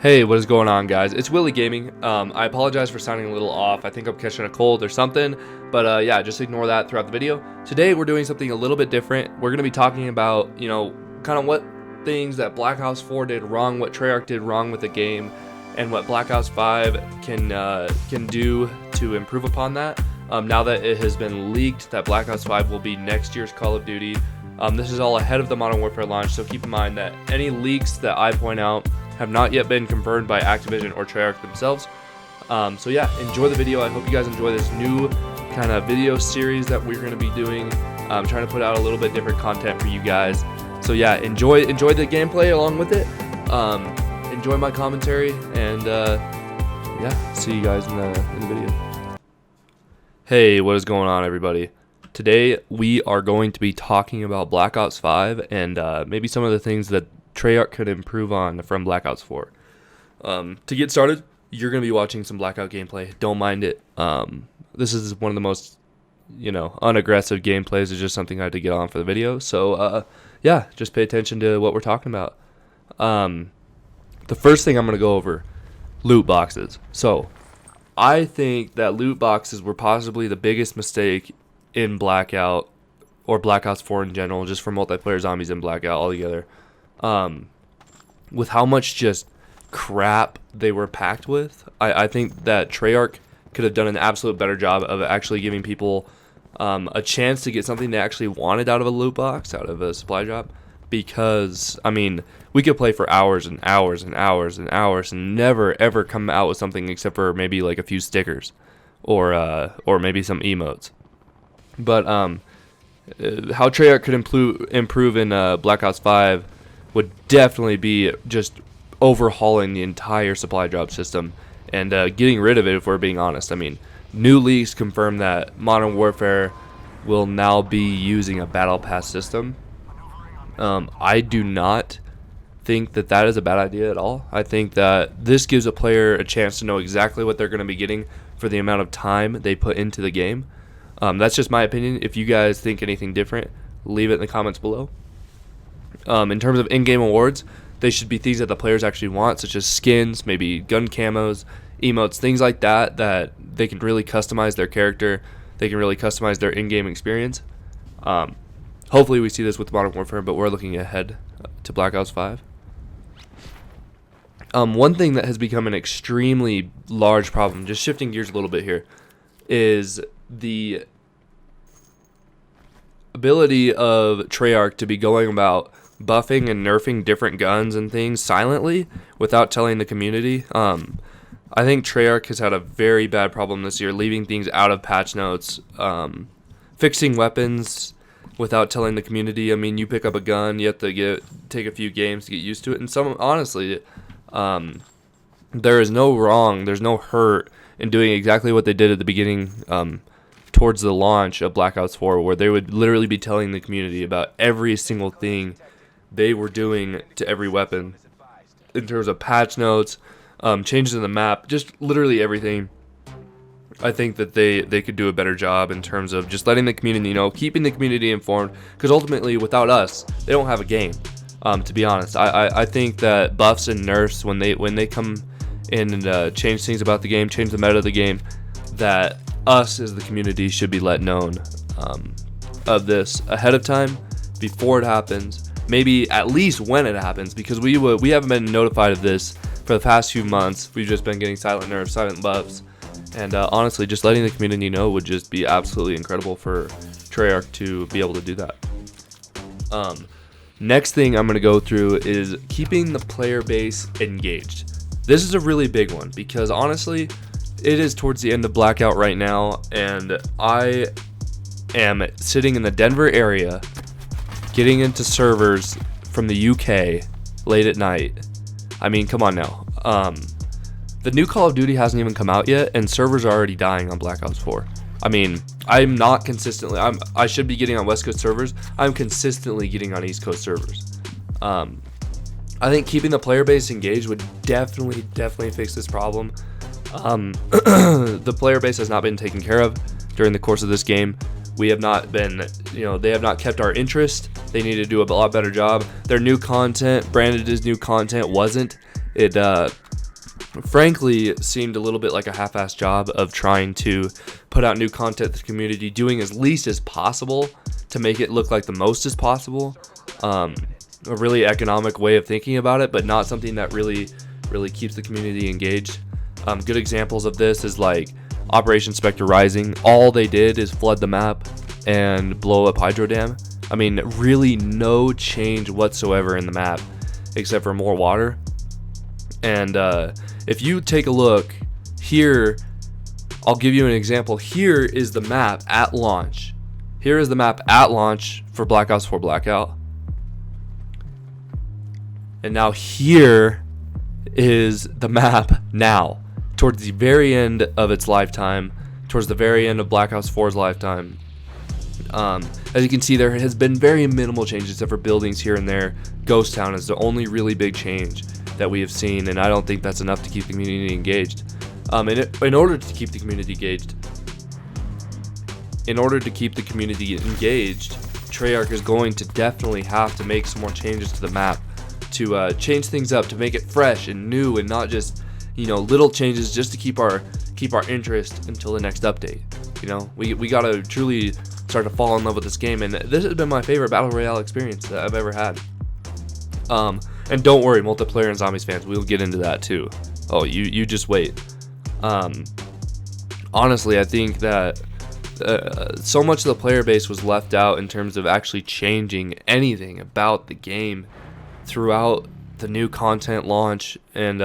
Hey, what is going on, guys? It's Willie Gaming. I apologize for sounding a little off. I think I'm catching a cold or something, but yeah, just ignore that throughout the video. Today, we're doing something a little bit different. We're going to be talking about, kind of what things that Black Ops 4 did wrong, what Treyarch did wrong with the game, and what Black Ops 5 can do to improve upon that. Now that it has been leaked that Black Ops 5 will be next year's Call of Duty, this is all ahead of the Modern Warfare launch, so keep in mind that any leaks that I point out have not yet been confirmed by Activision or Treyarch themselves. So yeah, enjoy the video. I hope you guys enjoy this new kind of video series that we're going to be doing. I'm trying to put out a little bit different content for you guys. So yeah, enjoy the gameplay along with it. Enjoy my commentary, and yeah, see you guys in the video. Hey, what is going on, everybody? Today we are going to be talking about Black Ops 5 and maybe some of the things that Treyarch could improve on from Black Ops 4. To get started, you're going to be watching some Blackout gameplay. Don't mind it. This is one of the most, unaggressive gameplays. It's just something I had to get on for the video. So, yeah, just pay attention to what we're talking about. The first thing I'm going to go over, loot boxes. So, I think that loot boxes were possibly the biggest mistake in Blackout, or Black Ops 4 in general, just for multiplayer zombies and Blackout altogether. With how much just crap they were packed with, I think that Treyarch could have done an absolute better job of actually giving people a chance to get something they actually wanted out of a loot box, out of a supply drop. Because, we could play for hours and hours and hours and hours and never ever come out with something except for maybe like a few stickers or maybe some emotes. But how Treyarch could improve in Black Ops 5 would definitely be just overhauling the entire supply drop system and getting rid of it, if we're being honest. New leaks confirm that Modern Warfare will now be using a Battle Pass system. I do not think that is a bad idea at all. I think that this gives a player a chance to know exactly what they're going to be getting for the amount of time they put into the game. That's just my opinion. If you guys think anything different, leave it in the comments below. In terms of in-game awards, they should be things that the players actually want, such as skins, maybe gun camos, emotes, things like that they can really customize their character. They can really customize their in-game experience. Hopefully we see this with Modern Warfare, but we're looking ahead to Black Ops 5. One thing that has become an extremely large problem, just shifting gears a little bit here, is the ability of Treyarch to be going about buffing and nerfing different guns and things silently without telling the community. I think Treyarch has had a very bad problem this year, leaving things out of patch notes, fixing weapons without telling the community. You pick up a gun, you have to take a few games to get used to it, and honestly, there is no wrong, there's no hurt in doing exactly what they did at the beginning, towards the launch of Black Ops 4, where they would literally be telling the community about every single thing they were doing to every weapon in terms of patch notes, changes in the map, just literally everything. I think that they could do a better job in terms of just letting the community know, keeping the community informed, because ultimately without us, they don't have a game. To be honest, I think that buffs and nerfs, when they come in and change things about the game, change the meta of the game, that us as the community should be let known of this ahead of time, before it happens, maybe at least when it happens, because we haven't been notified of this for the past few months. We've just been getting silent nerfs, silent buffs, and honestly, just letting the community know would just be absolutely incredible for Treyarch to be able to do that. Next thing I'm going to go through is keeping the player base engaged. This is a really big one, because honestly, it is towards the end of Blackout right now, and I am sitting in the Denver area, getting into servers from the UK late at night. Come on now. The new Call of Duty hasn't even come out yet, and servers are already dying on Black Ops 4. I'm not consistently. I should be getting on West Coast servers. I'm consistently getting on East Coast servers. I think keeping the player base engaged would definitely fix this problem. The player base has not been taken care of during the course of this game. We have not been, they have not kept our interest. They need to do a lot better job. Their new content, branded as new content, wasn't it frankly seemed a little bit like a half-assed job of trying to put out new content to the community, doing as least as possible to make it look like the most as possible. A really economic way of thinking about it, but not something that really keeps the community engaged. Good examples of this is like Operation Spectre Rising. All they did is flood the map and blow up Hydro Dam. I mean, really no change whatsoever in the map except for more water. And if you take a look here, I'll give you an example. Here is the map at launch. Here is the map at launch for Black Ops 4 Blackout. And now here is the map now, towards the very end of its lifetime, towards the very end of Black Ops 4's lifetime. As you can see, there has been very minimal changes except for buildings here and there. Ghost Town is the only really big change that we have seen, and I don't think that's enough to keep the community engaged. In order to keep the community engaged, Treyarch is going to definitely have to make some more changes to the map, to change things up, to make it fresh and new, and not just, you know, little changes just to keep our interest until the next update. You know, we gotta truly start to fall in love with this game, and this has been my favorite battle royale experience that I've ever had. And don't worry, multiplayer and zombies fans, we'll get into that too. Oh, you just wait. Honestly, I think that so much of the player base was left out in terms of actually changing anything about the game throughout the new content launch, and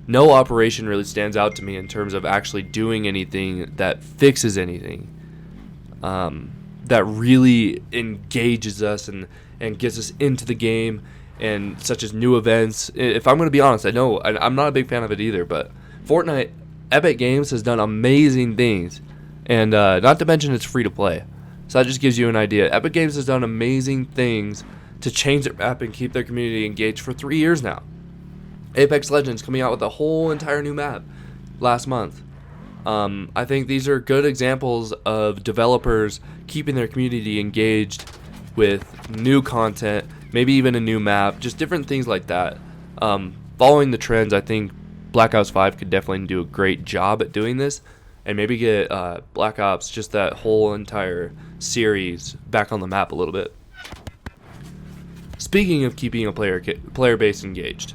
no operation really stands out to me in terms of actually doing anything that fixes anything, that really engages us and gets us into the game, and such as new events. If I'm going to be honest, I know I'm not a big fan of it either, but Fortnite, Epic Games has done amazing things, and not to mention it's free to play, so that just gives you an idea. Epic Games has done amazing things to change their map and keep their community engaged for 3 years now. Apex Legends coming out with a whole entire new map last month. I think these are good examples of developers keeping their community engaged with new content, maybe even a new map, just different things like that. Following the trends, I think Black Ops 5 could definitely do a great job at doing this, and maybe get Black Ops, just that whole entire series, back on the map a little bit. Speaking of keeping a player base engaged,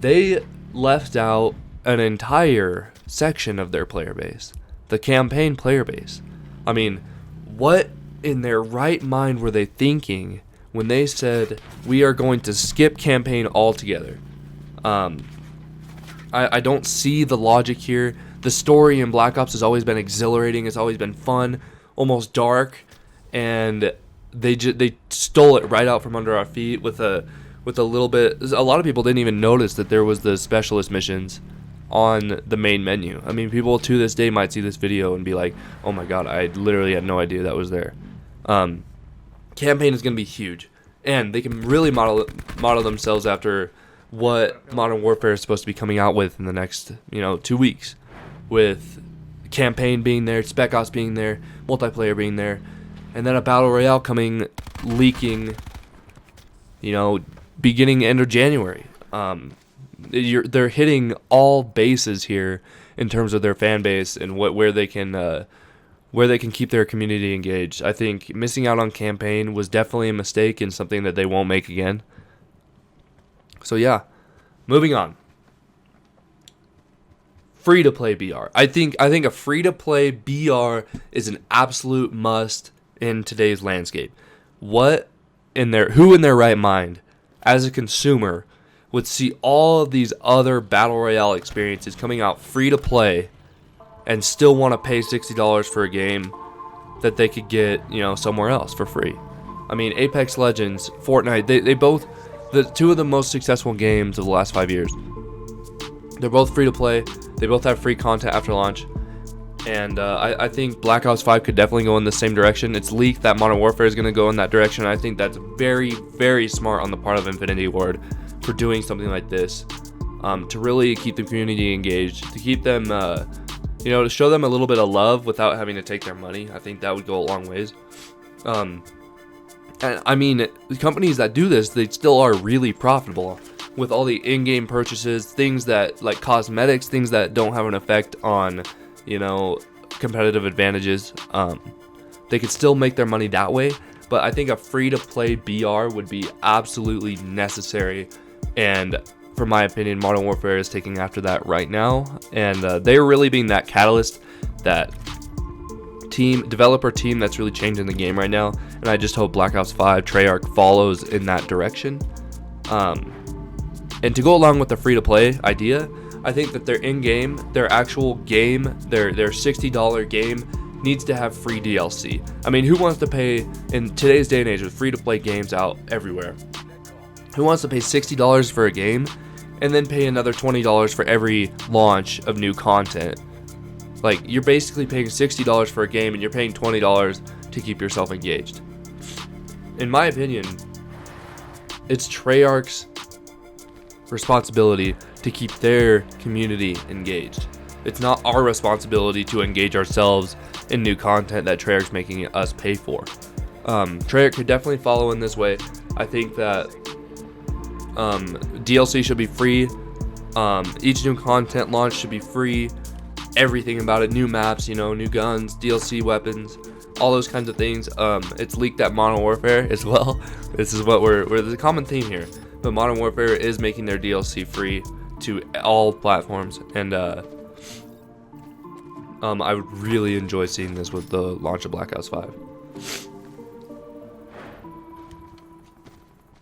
they left out an entire section of their player base, the campaign player base. I mean, what in their right mind were they thinking when they said we are going to skip campaign altogether? I don't see the logic here. The story in Black Ops has always been exhilarating. It's always been fun, almost dark, and they stole it right out from under our feet with a little bit. A lot of people didn't even notice that there was the specialist missions on the main menu. I mean, people to this day might see this video and be like, "Oh my god, I literally had no idea that was there." Campaign is going to be huge, and they can really model themselves after what Modern Warfare is supposed to be coming out with in the next 2 weeks, with campaign being there, Spec Ops being there, multiplayer being there, and then a battle royale leaking, beginning end of January. They're hitting all bases here in terms of their fan base and where they can keep their community engaged. I think missing out on campaign was definitely a mistake and something that they won't make again. So yeah, moving on. Free to play BR. I think a free to play BR is an absolute must in today's landscape. Who in their right mind, as a consumer, would see all of these other battle royale experiences coming out free to play and still want to pay $60 for a game that they could get somewhere else for free? I mean, Apex Legends, Fortnite, they both, the two of the most successful games of the last 5 years, they're both free to play. They both have free content after launch. And I think Black Ops 5 could definitely go in the same direction. It's leaked that Modern Warfare is going to go in that direction. I think that's very, very smart on the part of Infinity Ward for doing something like this, to really keep the community engaged, to keep them, to show them a little bit of love without having to take their money. I think that would go a long ways. And I mean, the companies that do this, they still are really profitable. with all the in-game purchases, things that like cosmetics, things that don't have an effect on, you know, competitive advantages. They could still make their money that way, but I think a free-to-play BR would be absolutely necessary. And for my opinion, Modern Warfare is taking after that right now, and they're really being that catalyst, that developer team that's really changing the game right now. And I just hope Black Ops 5 Treyarch follows in that direction. And to go along with the free-to-play idea, I think that their in-game, their actual game, their $60 game needs to have free DLC. I mean, who wants to pay, in today's day and age with free-to-play games out everywhere, who wants to pay $60 for a game and then pay another $20 for every launch of new content? Like, you're basically paying $60 for a game and you're paying $20 to keep yourself engaged. In my opinion, it's Treyarch's responsibility to keep their community engaged. It's not our responsibility to engage ourselves in new content that Treyarch's making us pay for. Treyarch could definitely follow in this way. I think that DLC should be free. Each new content launch should be free. Everything about it, new maps, you know, new guns, DLC weapons, all those kinds of things. It's leaked at Modern Warfare as well. This is what there's a common theme here. But Modern Warfare is making their DLC free to all platforms, and I would really enjoy seeing this with the launch of Black Ops 5.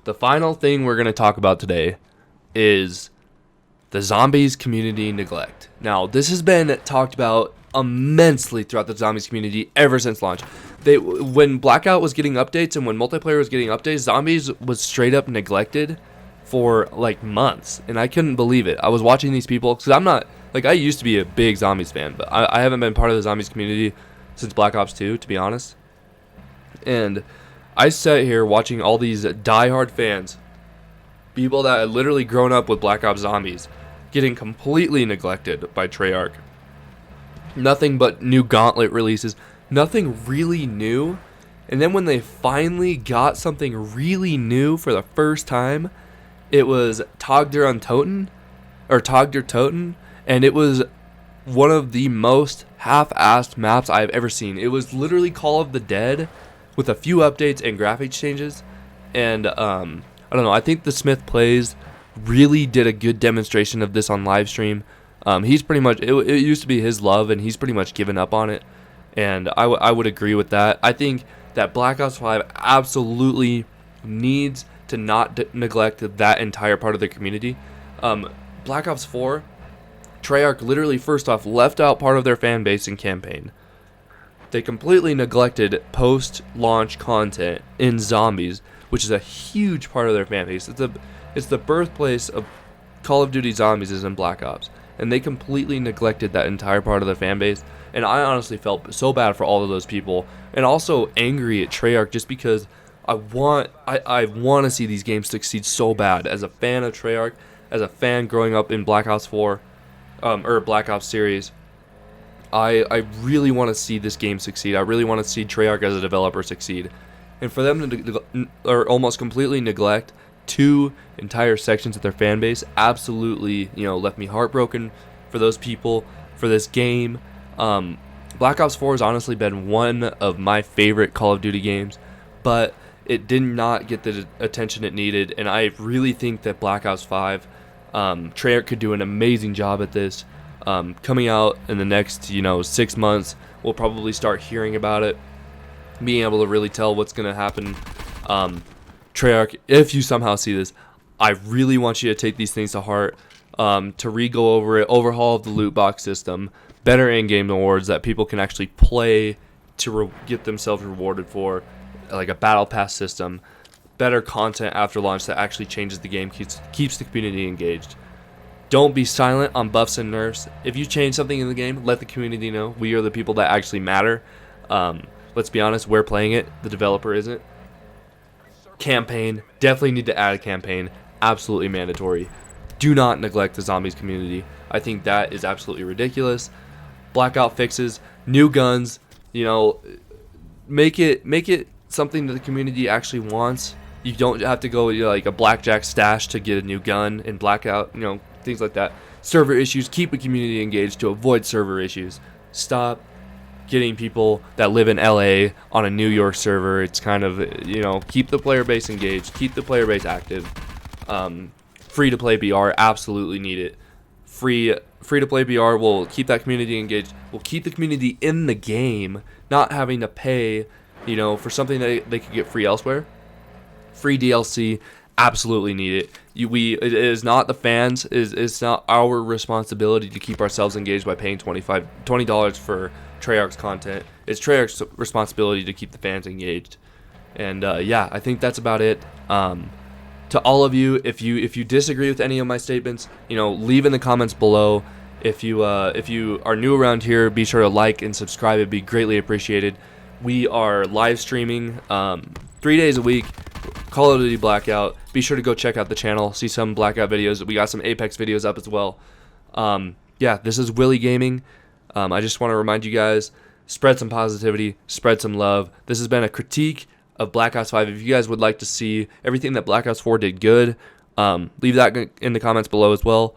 The final thing we're going to talk about today is the zombies community neglect. Now, this has been talked about immensely throughout the zombies community ever since launch. When Blackout was getting updates and when multiplayer was getting updates, zombies was straight up neglected for like months, and I couldn't believe it. I was watching these people, because I'm not, like, I used to be a big zombies fan, but I haven't been part of the zombies community since Black Ops 2, to be honest. And I sat here watching all these diehard fans, people that had literally grown up with Black Ops Zombies, getting completely neglected by Treyarch. Nothing but new Gauntlet releases, nothing really new. And then when they finally got something really new for the first time, it was Tag der Toten, and it was one of the most half-assed maps I've ever seen. It was literally Call of the Dead with a few updates and graphics changes. And I don't know, I think the Smith Plays really did a good demonstration of this on live stream. He's pretty much, it used to be his love, and he's pretty much given up on it. And I would agree with that. I think that Black Ops 5 absolutely needs to not neglect that entire part of the community. Black Ops 4, Treyarch literally first off left out part of their fan base in campaign. They completely neglected post-launch content in Zombies, which is a huge part of their fan base. It's the birthplace of Call of Duty Zombies is in Black Ops, and they completely neglected that entire part of their fan base. And I honestly felt so bad for all of those people, and also angry at Treyarch, just because I want to see these games succeed so bad. As a fan of Treyarch, as a fan growing up in Black Ops 4, or Black Ops series, I really want to see this game succeed. I really want to see Treyarch as a developer succeed. And for them to almost completely neglect two entire sections of their fan base absolutely, left me heartbroken for those people, for this game. Black Ops 4 has honestly been one of my favorite Call of Duty games, but it did not get the attention it needed, and I really think that Black Ops 5, Treyarch could do an amazing job at this. Coming out in the next, 6 months, we'll probably start hearing about it, being able to really tell what's going to happen. Treyarch, if you somehow see this, I really want you to take these things to heart, to re-go over it, overhaul the loot box system, better in-game awards that people can actually play to get themselves rewarded for, like a battle pass system, better content after launch that actually changes the game, keeps the community engaged. Don't be silent on buffs and nerfs. If you change something in the game, let the community know. We are the people that actually matter. Let's be honest, we're playing it. The developer isn't. Campaign. Definitely need to add a campaign. Absolutely mandatory. Do not neglect the zombies community. I think that is absolutely ridiculous. Blackout fixes, new guns, make it something that the community actually wants. You don't have to go like a blackjack stash to get a new gun in Blackout, things like that. Server issues, keep a community engaged to avoid server issues. Stop getting people that live in LA on a New York server. It's kind of, keep the player base engaged, keep the player base active. Free to play BR, absolutely need it. Free to play BR will keep that community engaged, will keep the community in the game, not having to pay, for something that they could get free elsewhere. Free DLC, absolutely need it. It is not the fans, it's not our responsibility to keep ourselves engaged by paying $20 for Treyarch's content. It's Treyarch's responsibility to keep the fans engaged. And yeah, I think that's about it. To all of you, if you disagree with any of my statements, leave in the comments below. If you are new around here, be sure to like and subscribe. It'd be greatly appreciated. We are live streaming 3 days a week. Call of Duty Blackout. Be sure to go check out the channel. See some Blackout videos. We got some Apex videos up as well. Yeah, this is Willie Gaming. I just want to remind you guys, spread some positivity, spread some love. This has been a critique of Black Ops 5. If you guys would like to see everything that Black Ops 4 did good, leave that in the comments below as well.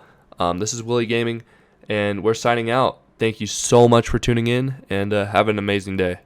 This is Willie Gaming, and we're signing out. Thank you so much for tuning in, and have an amazing day.